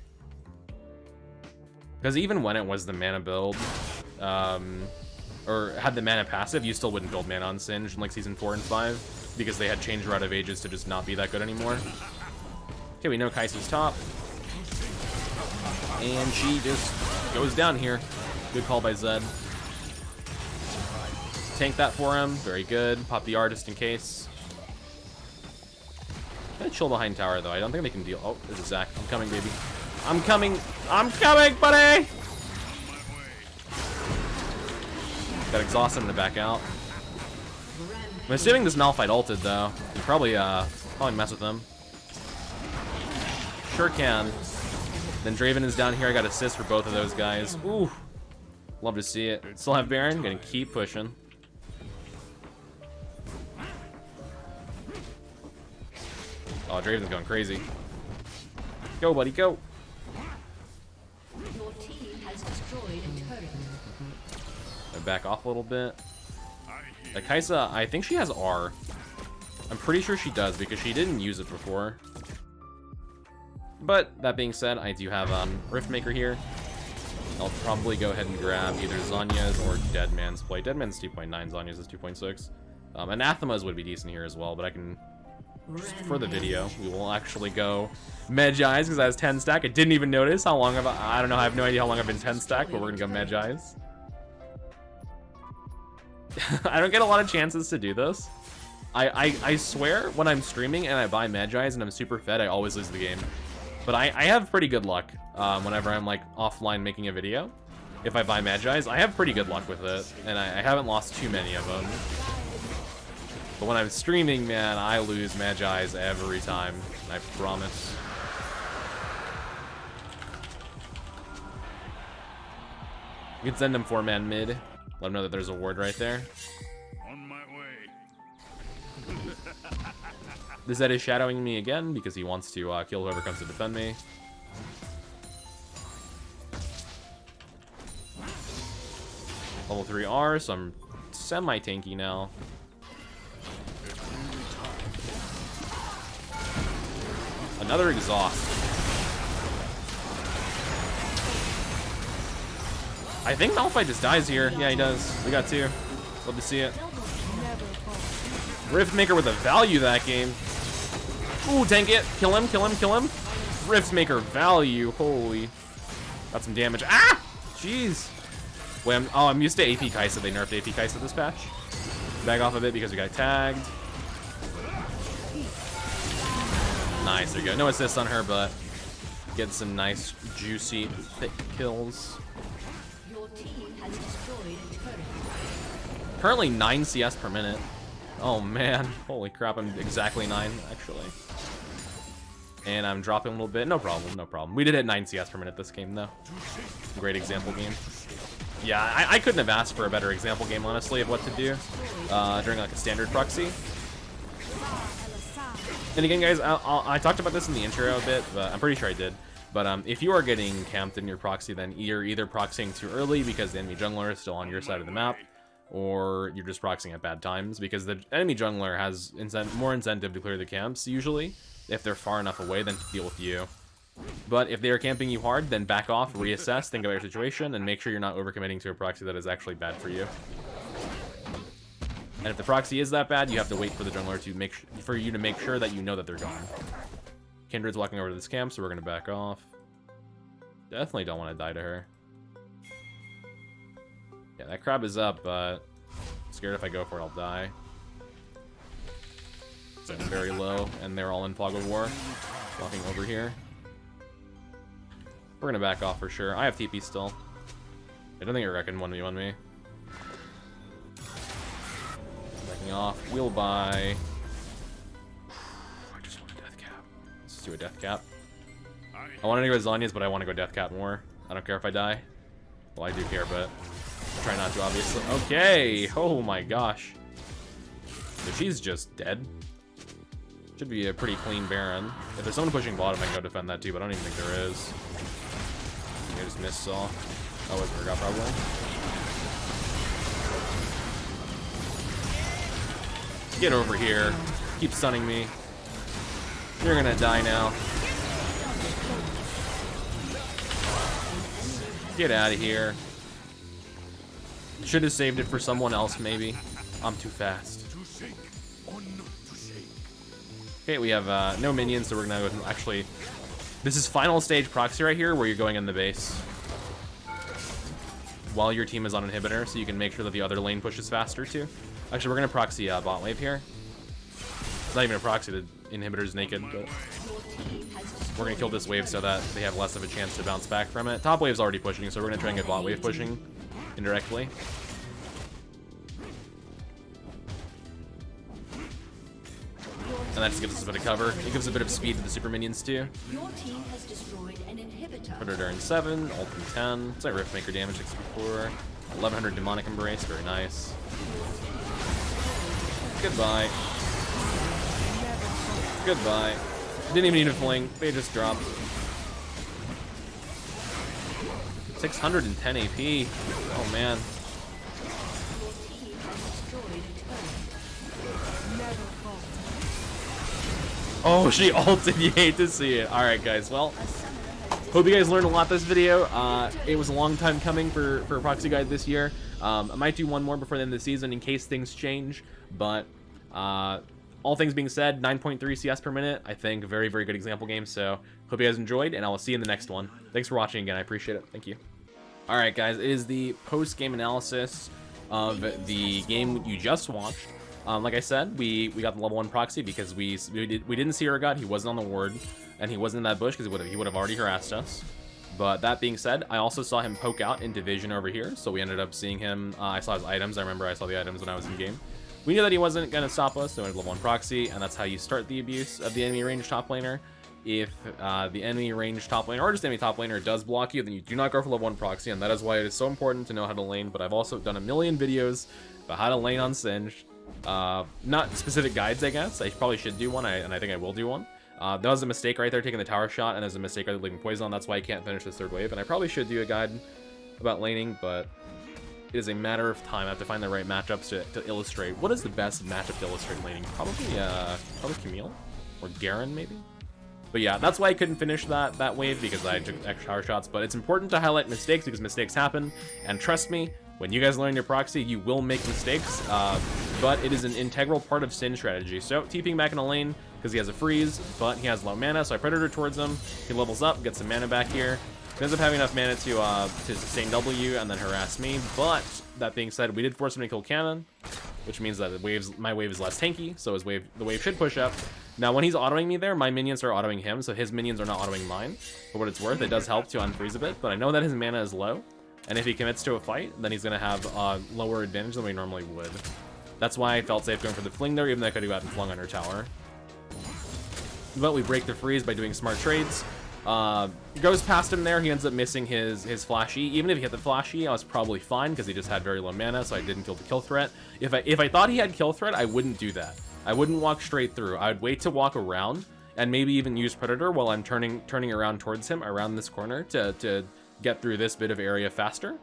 Because even when it was the mana build, or had the mana passive, you still wouldn't build mana on Singed in like Season 4 and 5, because they had changed Route of Ages to just not be that good anymore. Okay, we know Kai'Sa's top. And she just goes down here. Good call by Zed. Tank that for him, very good. Pop the R just in case. I'm gonna chill behind tower though, I don't think they can deal. Oh, there's a Zac. I'm coming, baby. I'm coming, buddy! Got exhausted, I'm gonna back out. I'm assuming this Malphite ulted though. You probably mess with him. Sure can. Then Draven is down here. I got assists for both of those guys. Ooh, love to see it. Still have Baron. Gonna keep pushing. Oh, Draven's going crazy. Go, buddy, go. Your team has destroyed a turret. I back off a little bit. Kai'Sa, I think she has R. I'm pretty sure she does because she didn't use it before. But that being said, I do have Riftmaker here. I'll probably go ahead and grab either Zhonya's or Deadman's play. Deadman's 2.9, Zhonya's is 2.6. Anathema's would be decent here as well, but I can, for the video, we will actually go Medj Eyes because I has 10 stack. I didn't even notice how long I don't know, I have no idea how long I've been 10 stack, but we're gonna go Medj Eyes. I don't get a lot of chances to do this. I swear when I'm streaming and I buy Medj Eyes and I'm super fed, I always lose the game. But I have pretty good luck whenever I'm like offline making a video. If I buy Medj Eyes, I have pretty good luck with it, and I haven't lost too many of them. But when I'm streaming, man, I lose Medj Eyes every time. I promise. You can send him 4-man mid. Let him know that there's a ward right there. On my way. The Zed is shadowing me again because he wants to kill whoever comes to defend me. Level 3 R, so I'm semi-tanky now. Another exhaust. I think Malphite just dies here. Yeah, he does. We got 2. Love to see it. Riftmaker with a value that game. Ooh, tank it. Kill him, kill him, kill him. Riftmaker value. Holy. Got some damage. Ah! Jeez. Wait, I'm used to AP Kaisa. They nerfed AP Kaisa this patch. Back off a bit because we got tagged. Nice, there you go. No assist on her, but get some nice, juicy, thick kills. Your team has destroyed a turret. Currently 9 CS per minute. Oh man, holy crap, I'm exactly 9, actually. And I'm dropping a little bit. No problem, no problem. We did hit 9 CS per minute this game, though. Great example game. Yeah, I couldn't have asked for a better example game, honestly, of what to do during like a standard proxy. And again, guys, I talked about this in the intro a bit, but I'm pretty sure I did. But if you are getting camped in your proxy, then you're either proxying too early because the enemy jungler is still on your side of the map, or you're just proxying at bad times because the enemy jungler has more incentive to clear the camps, usually, if they're far enough away than to deal with you. But if they are camping you hard, then back off, reassess, think about your situation, and make sure you're not overcommitting to a proxy that is actually bad for you. And if the proxy is that bad, you have to wait for the jungler to make sure that you know that they're gone. Kindred's walking over to this camp, so we're gonna back off. Definitely don't want to die to her. Yeah, that crab is up, but I'm scared if I go for it, I'll die. So I'm very low, and they're all in fog of war. Walking over here. We're gonna back off for sure. I have TP still. I don't think you're wrecking 1v1 me. Backing off. We'll buy. I just want a death cap. Let's do a death cap. I wanted to go Zhonya's, but I want to go death cap more. I don't care if I die. Well, I do care, but try not to, obviously. Okay. Oh my gosh. So she's just dead. Should be a pretty clean Baron. If there's someone pushing bottom, I can go defend that too, but I don't even think there is. I just missed Saw. Oh, it forgot probably. Get over here. Keep stunning me. You're gonna die now. Get out of here. Should have saved it for someone else, maybe. I'm too fast. Okay, we have no minions, so we're gonna go. Actually, this is final stage proxy right here, where you're going in the base while your team is on inhibitor, so you can make sure that the other lane pushes faster too. Actually, we're gonna proxy bot wave here. It's not even a proxy; the inhibitor's naked, but we're gonna kill this wave so that they have less of a chance to bounce back from it. Top wave's already pushing, so we're gonna try and get bot wave pushing indirectly. And that just gives us a bit of cover. It gives a bit of speed to the super minions too. Your team has destroyed an inhibitor. Predator in 7, ult in 10. It's like Riftmaker damage 64. 1100 demonic embrace, very nice. Goodbye. Goodbye. Didn't even need a fling. They just dropped. 610 AP. Oh man. Oh, she ulted. You hate to see it. Alright, guys. Well, hope you guys learned a lot this video. It was a long time coming for a proxy guide this year. I might do one more before the end of the season in case things change. But all things being said, 9.3 CS per minute. I think a very, very good example game. So hope you guys enjoyed, and I will see you in the next one. Thanks for watching again. I appreciate it. Thank you. Alright, guys. It is the post-game analysis of the game you just watched. Like I said, we got the level 1 proxy because we didn't see Urgot. He wasn't on the ward, and he wasn't in that bush because he would have already harassed us. But that being said, I also saw him poke out into vision over here, so we ended up seeing him. I saw his items. I remember I saw the items when I was in game. We knew that he wasn't going to stop us, so we went level 1 proxy, and that's how you start the abuse of the enemy range top laner. If the enemy range top laner, or just enemy top laner, does block you, then you do not go for level 1 proxy, and that is why it is so important to know how to lane. But I've also done a million videos about how to lane on Singed. Not specific guides, I guess. I probably should do one, and I think I will do one. That was a mistake right there, taking the tower shot, and there's a mistake right there leaving poison on. That's why I can't finish this 3rd wave, and I probably should do a guide about laning, but it is a matter of time. I have to find the right matchups to illustrate. What is the best matchup to illustrate laning? Probably Camille? Or Garen, maybe? But yeah, that's why I couldn't finish that wave, because I took extra tower shots. But it's important to highlight mistakes, because mistakes happen, and trust me, when you guys learn your proxy, you will make mistakes, but it is an integral part of Sin strategy. So, TPing back in a lane, because he has a freeze, but he has low mana, so I Predator towards him. He levels up, gets some mana back here, He ends up having enough mana to sustain W and then harass me, but that being said, we did force him to kill Cannon, which means that my wave is less tanky, so the wave should push up. Now, when he's autoing me there, my minions are autoing him, so his minions are not autoing mine. For what it's worth, it does help to unfreeze a bit, but I know that his mana is low, and if he commits to a fight, then he's going to have a lower advantage than we normally would. That's why I felt safe going for the fling there, even though I could have gotten flung under tower. But we break the freeze by doing smart trades. Goes past him there, he ends up missing his flashy. Even if he hit the flashy, I was probably fine, because he just had very low mana, so I didn't kill the kill threat. If I thought he had kill threat, I wouldn't do that. I wouldn't walk straight through. I would wait to walk around, and maybe even use Predator while I'm turning around towards him, around this corner, to get through this bit of area faster.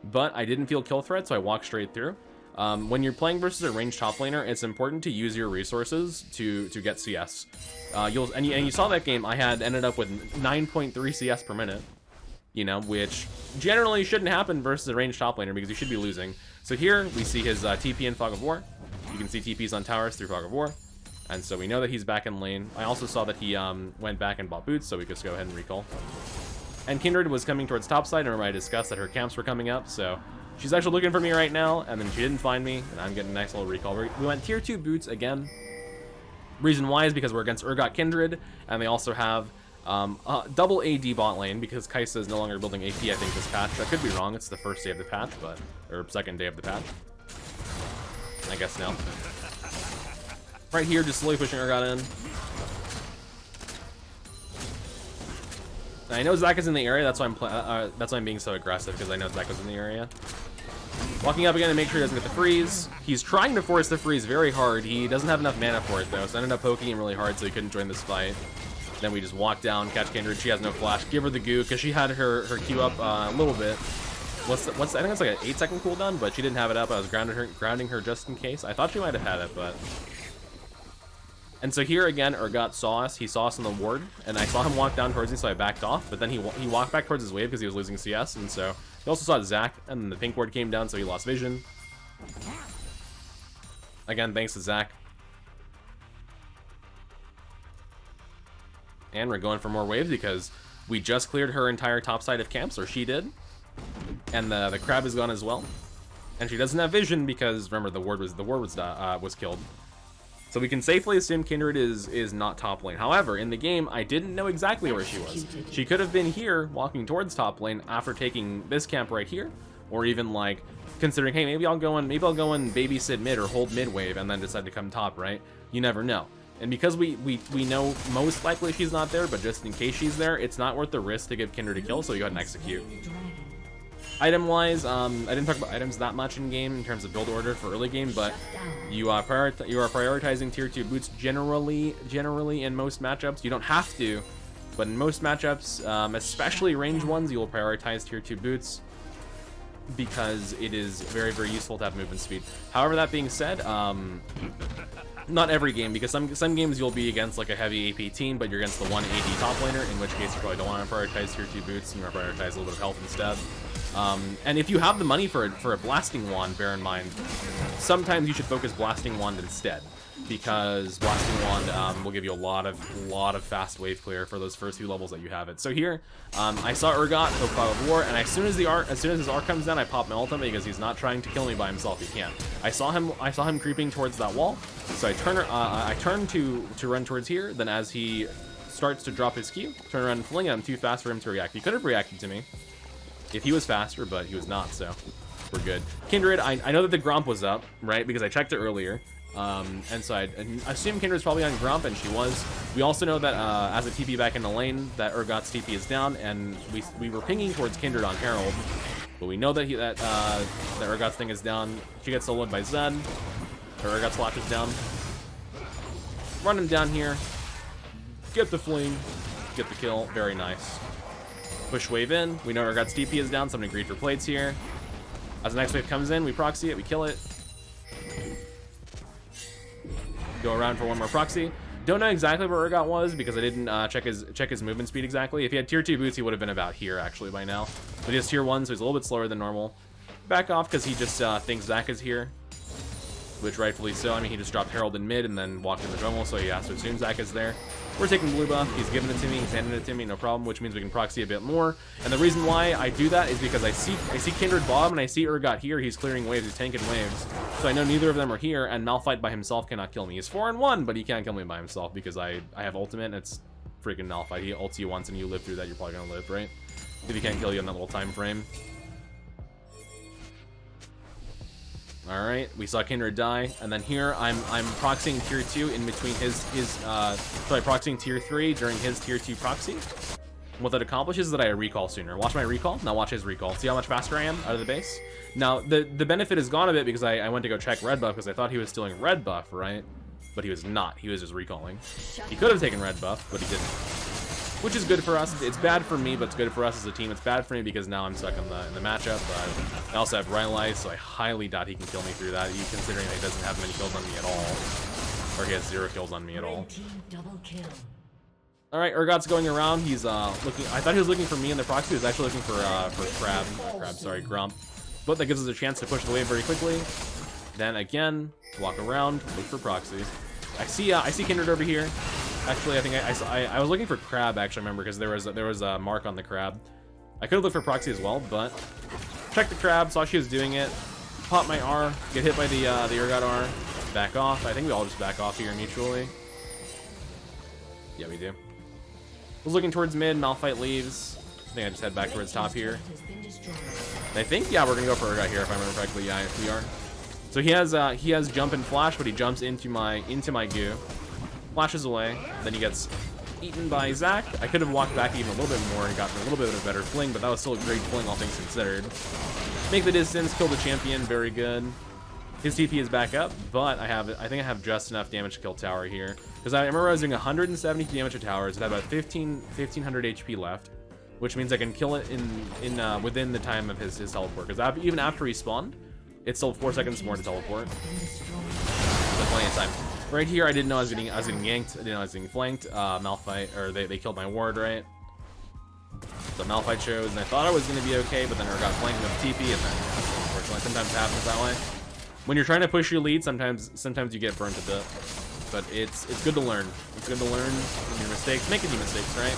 But I didn't feel kill threat, so I walked straight through. When you're playing versus a ranged top laner, it's important to use your resources to get CS. And you saw that game, I had ended up with 9.3 CS per minute, you know, which generally shouldn't happen versus a ranged top laner because you should be losing. So here we see his TP in Fog of War. You can see TPs on towers through Fog of War, and so we know that he's back in lane. I also saw that he went back and bought boots, so we could just go ahead and recall. And Kindred was coming towards topside. Remember I discussed that her camps were coming up, so she's actually looking for me right now, and then she didn't find me, and I'm getting a nice little recall. We went tier 2 boots again. Reason why is because we're against Urgot Kindred, and they also have double AD bot lane, because Kaisa is no longer building AP, I think, this patch. I could be wrong, it's the first day of the patch, or second day of the patch. I guess now. Right here, just slowly pushing Urgot in. I know Zach is in the area, that's why I'm being so aggressive, because I know Zach is in the area. Walking up again to make sure he doesn't get the freeze. He's trying to force the freeze very hard. He doesn't have enough mana for it though, so I ended up poking him really hard so he couldn't join this fight. Then we just walk down, catch Kindred. She has no flash. Give her the goo, because she had her Q up a little bit. I think it's like an 8-second cooldown, but she didn't have it up. I was grounding her just in case. I thought she might have had it, but... And so here again, Urgot saw us. He saw us in the ward, and I saw him walk down towards me, so I backed off. But then he walked back towards his wave because he was losing CS, and so he also saw Zach, and then the pink ward came down, so he lost vision. Again, thanks to Zach. And we're going for more waves because we just cleared her entire top side of camps, or she did. And the crab is gone as well. And she doesn't have vision because, remember, the ward was killed. So we can safely assume Kindred is not top lane. However, in the game, I didn't know exactly where she was. She could have been here, walking towards top lane after taking this camp right here, or even like considering, hey, maybe I'll go and babysit mid or hold mid wave and then decide to come top, right? You never know. And because we know most likely she's not there, but just in case she's there, it's not worth the risk to give Kindred a kill, so you go ahead and execute. Item-wise, I didn't talk about items that much in game in terms of build order for early game, but you are prioritizing tier 2 boots generally in most matchups. You don't have to, but in most matchups, especially ranged ones, you will prioritize tier 2 boots because it is very, very useful to have movement speed. However, that being said, not every game, because some games you'll be against like a heavy AP team, but you're against the one AD top laner, in which case you probably don't want to prioritize tier 2 boots, and you want to prioritize a little bit of health instead. And if you have the money for a blasting wand, bear in mind, sometimes you should focus blasting wand instead, because blasting wand will give you a lot of fast wave clear for those first few levels that you have it. So here, I saw Urgot go Fog of War, and as soon as his arc comes down, I pop my ultimate because he's not trying to kill me by himself. He can't. I saw him creeping towards that wall, so I turn to run towards here. Then as he starts to drop his Q, turn around and fling. I'm too fast for him to react. He could have reacted to me if he was faster, but he was not, so we're good. Kindred, I know that the Gromp was up, right, because I checked it earlier, and so I assume Kindred's probably on Gromp, and she was. We also know that as a TP back in the lane, that Urgot's TP is down, and we were pinging towards Kindred on Herald, but we know that that Urgot's thing is down. She gets soloed by Zed. Her Urgot's slash is down. Run him down here. Get the fling. Get the kill. Very nice. Push wave in. We know Urgot's TP is down, so I'm gonna greed for plates here. As the next wave comes in, we proxy it, we kill it. Go around for one more proxy. Don't know exactly where Urgot was because I didn't check his movement speed exactly. If he had tier 2 boots, he would have been about here actually by now. But he has tier 1, so he's a little bit slower than normal. Back off because he just thinks Zach is here, which rightfully so. I mean, he just dropped Herald in mid and then walked in the jungle, so he has to assume Zach is there. We're taking blue buff. He's giving it to me. He's handing it to me. No problem, which means we can proxy a bit more. And the reason why I do that is because I see Kindred bottom and I see Urgot here. He's clearing waves. He's tanking waves. So I know neither of them are here, and Malphite by himself cannot kill me. He's 4-1, but he can't kill me by himself because I have ultimate, and it's freaking Malphite. He ults you once and you live through that, you're probably gonna live, right? If he can't kill you in that little time frame. Alright, we saw Kindred die, and then here I'm proxying tier 2 in between proxying tier 3 during his tier 2 proxy. And what that accomplishes is that I recall sooner. Watch my recall, now watch his recall. See how much faster I am out of the base? Now, the benefit is gone a bit because I went to go check red buff because I thought he was stealing red buff, right? But he was not, he was just recalling. He could have taken red buff, but he didn't. Which is good for us. It's bad for me, but it's good for us as a team. It's bad for me because now I'm stuck in the matchup, but I also have Rylai's, so I highly doubt he can kill me through that, considering that he doesn't have many kills on me at all. Or he has 0 kills on me at all. Alright, Urgot's going around. He's looking. I thought he was looking for me in the proxy. He was actually looking for Grump. But that gives us a chance to push the wave very quickly. Then again, walk around, look for proxy. I see Kindred over here. Actually, I think I was looking for Crab, actually, remember, because there was a mark on the Crab. I could have looked for proxy as well, but checked the Crab, saw she was doing it, pop my R, get hit by the Urgot R, back off. I think we all just back off here mutually. Yeah, we do. Was looking towards mid, Malphite leaves. I think I just head back towards top here. And I think, yeah, we're gonna go for Urgot here if I remember correctly. Yeah, we are. So he has jump and flash, but he jumps into my goo. Flashes away, then he gets eaten by Zac. I could have walked back even a little bit more and gotten a little bit of a better fling, but that was still a great fling, all things considered. Make the distance, kill the champion, very good. His TP is back up, but I think I have just enough damage to kill tower here. Because I remember I was doing 170 damage to towers. It had about 1500 HP left, which means I can kill it within the time of his teleport. Because even after he spawned, it's still 4 seconds more to teleport. So plenty of time. Right here, I didn't know I was getting yanked. I didn't know I was getting flanked. Malphite, or they killed my ward, right? So Malphite shows, and I thought I was going to be okay, but then I got flanked with TP, and then unfortunately, sometimes it happens that way. When you're trying to push your lead, sometimes you get burnt a bit, but it's good to learn. It's good to learn from your mistakes. Make a few mistakes, right?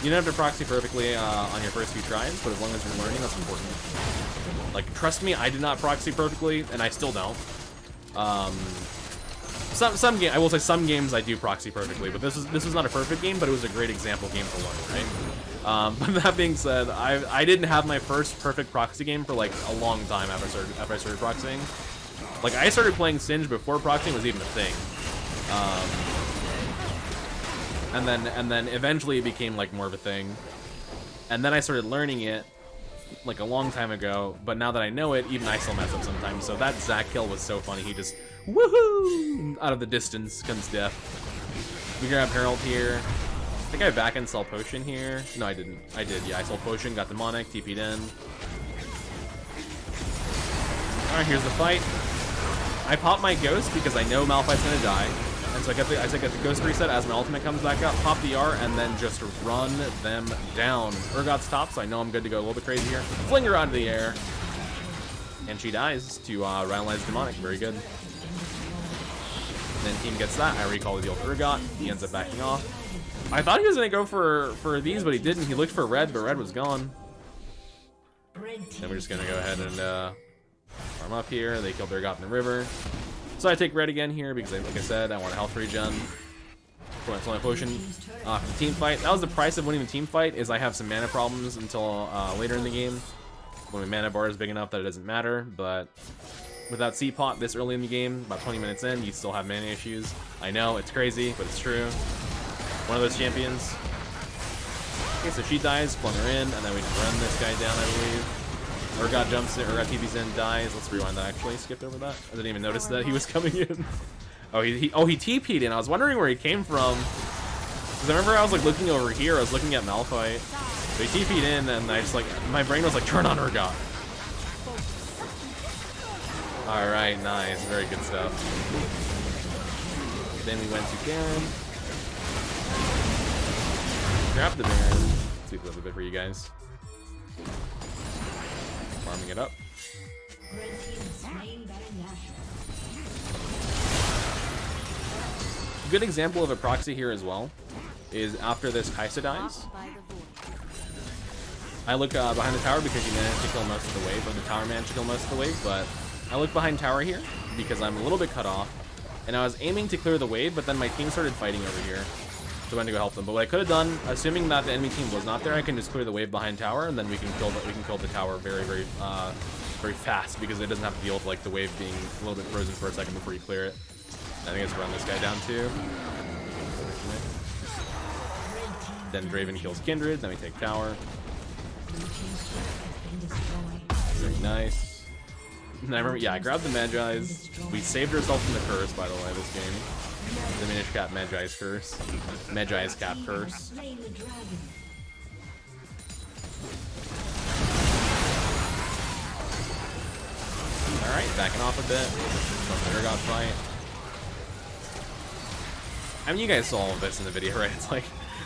You don't have to proxy perfectly on your first few tries, but as long as you're learning, that's important. Like, trust me, I did not proxy perfectly, and I still don't. I will say some games I do proxy perfectly, but this was not a perfect game, but it was a great example game to learn, right? But that being said, I didn't have my first perfect proxy game for like a long time after I started proxying. Like, I started playing Singed before proxying was even a thing. And then eventually it became like more of a thing. And then I started learning it like a long time ago, but now that I know it, even I still mess up sometimes. So that Zac kill was so funny. He just, woohoo! Out of the distance comes death. We grab Herald here. I think I back and sell Potion here. No, I didn't. I did, yeah. I sold Potion, got Demonic, TP'd in. Alright, here's the fight. I pop my Ghost because I know Malphite's gonna die. And so I get the Ghost reset as my ultimate comes back up, pop the R, and then just run them down. Urgot's top, so I know I'm good to go a little bit crazy here. Fling her out of the air. And she dies to Rylai's Demonic. Very good. Then team gets that. I recall the deal for Urgot. He ends up backing off. I thought he was going to go for these, but he didn't. He looked for red, but red was gone. Then we're just going to go ahead and farm up here. They killed Urgot in the river. So I take red again here because, like I said, I want a health regen. Pull my potion for the team fight. That was the price of winning the team fight, is I have some mana problems until later in the game. When my mana bar is big enough that it doesn't matter, but without C-Pot this early in the game, about 20 minutes in, you still have mana issues. I know, it's crazy, but it's true. One of those champions. Okay, so she dies, flung her in, and then we just run this guy down, I believe. Urgot jumps in, Urgot TP's in, dies. Let's rewind that, actually. Skipped over that. I didn't even notice that he was coming in. Oh, he TP'd in. I was wondering where he came from. Because I remember I was like looking over here, I was looking at Malphite. So he TP'd in, and I just like, my brain was like, turn on Urgot. Alright, nice. Very good stuff. Then we went to Baron. Grab the Baron. Let's see if that's a bit for you guys. Farming it up. good example of a proxy here as well is after this Kaisa dies, I look behind the tower because he managed to kill most of the wave, or the tower managed to kill most of the wave, but I look behind tower here because I'm a little bit cut off, and I was aiming to clear the wave, but then my team started fighting over here, so I went to go help them. But what I could have done, assuming that the enemy team was not there, I can just clear the wave behind tower, and then we can kill the tower very, very, very fast because it doesn't have to deal with like the wave being a little bit frozen for a second before you clear it. I think it's run this guy down too. Then Draven kills Kindred, then we take tower. Very nice. And I remember, yeah, I grabbed the Magi's. We saved ourselves from the curse, by the way, this game. The Minish Cap Magi's curse. Magi's Cap curse. Alright, backing off a bit. Some Urgot fight. I mean, you guys saw all of this in the video, right? It's like,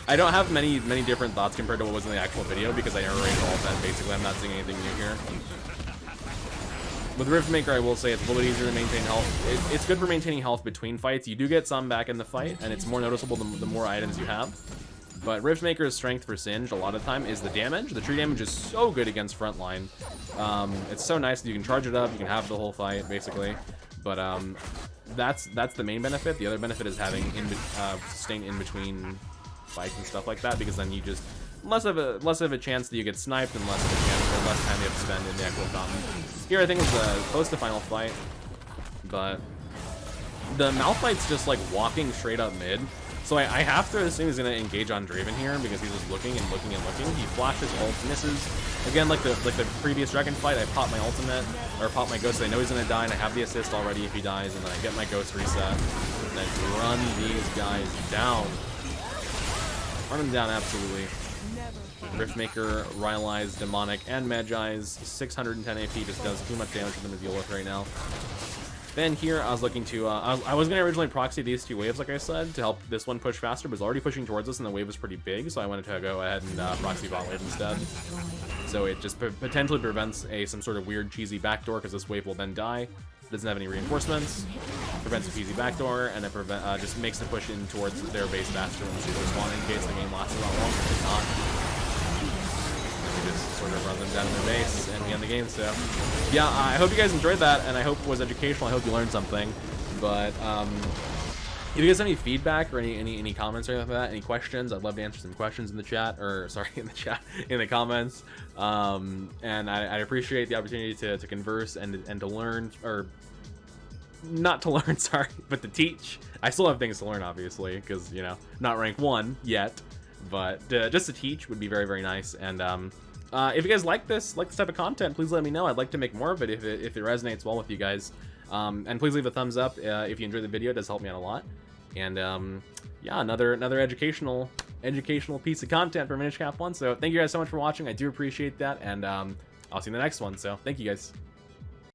I don't have many different thoughts compared to what was in the actual video because I narrated all of that. Basically, I'm not seeing anything new here. With Riftmaker, I will say it's a little bit easier to maintain health. It's good for maintaining health between fights. You do get some back in the fight, and it's more noticeable the more items you have. But Riftmaker's strength for Singed a lot of the time is the damage. The tree damage is so good against frontline. It's so nice that you can charge it up, you can have the whole fight, basically. But that's the main benefit. The other benefit is having sustain in between fights and stuff like that, because then you just less of a chance that you get sniped and less of a chance, or less time you have to spend in the actual fountain. Here I think it's close to final fight, but the Malphite's just like walking straight up mid. So I have to assume he's gonna engage on Draven here because he's just looking and looking and looking. He flashes ult, misses. Again, like the previous dragon fight, I pop my ultimate or pop my ghost. I know he's gonna die, and I have the assist already if he dies, and then I get my ghost reset, and then run these guys down. Run them down absolutely. Riftmaker, Rylai's, Demonic, and Magi's 610 AP just does too much damage for them to deal with right now. Then here, I was looking to, I was going to originally proxy these two waves, like I said, to help this one push faster, but it's already pushing towards us, and the wave was pretty big, so I wanted to go ahead and proxy bot wave instead. So it just potentially prevents some sort of weird, cheesy backdoor, because this wave will then die. It doesn't have any reinforcements, prevents a cheesy backdoor, and it just makes the push in towards their base faster when they spawn in case the game lasts a lot longer. If not, just sort of run them down to their base and end the game. So yeah, I hope you guys enjoyed that, and I hope it was educational. I hope you learned something. But if you guys have any feedback or any comments or anything like that, any questions, I'd love to answer some questions in the chat, or sorry, in the comments. And I appreciate the opportunity to converse and to learn, or not to learn, sorry, but to teach. I still have things to learn, obviously, because, you know, not rank 1 yet, but just to teach would be very, very nice. And if you guys like this type of content, please let me know. I'd like to make more of it if it resonates well with you guys. And please leave a thumbs up if you enjoyed the video. It does help me out a lot. And yeah, another educational piece of content for Minish Cap 1. So thank you guys so much for watching. I do appreciate that, and I'll see you in the next one. So thank you guys.